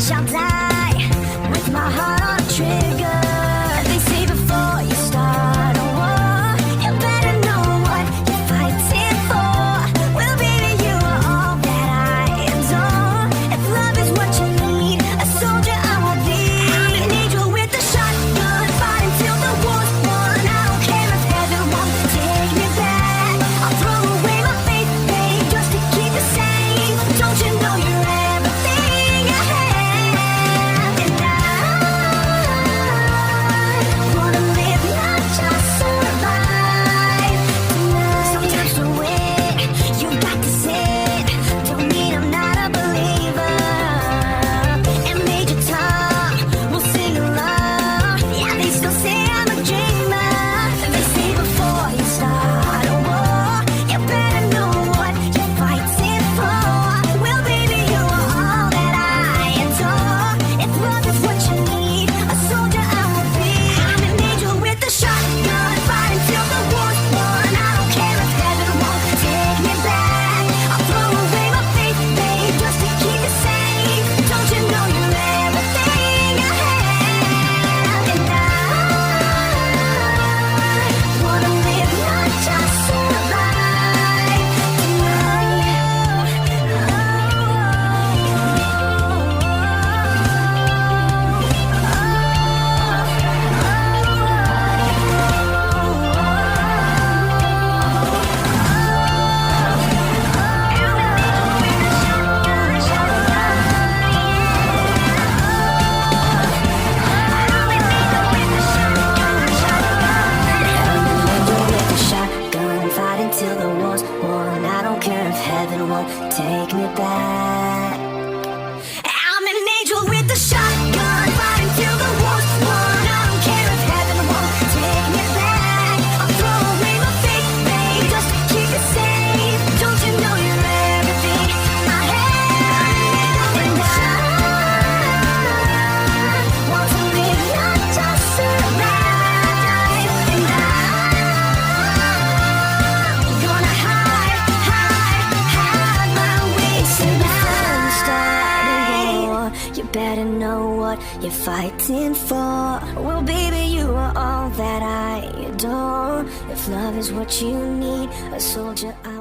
shall die with my heart on the trigger. They say before you start a war, you better know what you're fighting for. Well, baby, you are all that I adore. If love is what you need, a soldier I will be. I'm an angel with a shotgun, fighting till the war's won. I don't care if heaven won't take me back. I'll throw away my faith, babe, just to keep it safe. Don't you know you're everything I have? And I wanna live, not just survive tonight. Sometimes to win, you got to sit. Don't mean I'm not a believer. And Major Tom will sing along. Yeah, they still say I'm a dreamer. They say before you start a war, you better know what you're fighting for. Well, baby, you are all that I adore. If love is what you need, a soldier I will be. I'm an angel with a shotgun, fighting till the war's won. I don't care if heaven won't take me back. I'll throw away my faith, babe, just to keep it safe. Don't you know you're everything I have? And I wanna live, not just survive shotgun, fighting till the war's won. I don't care if heaven won't take me back. I'm an angel with a shotgun, fighting till the war's won. I don't care if heaven won't take me back. I'll throw away my faith, babe, just to keep it safe. Don't you know you're everything I have? And I want to live, not just survive. And I'm gonna hide my ways tonight. Start a war, you better know what you're fighting for. Well, baby, you are all that I adore. If love is what you need, a soldier I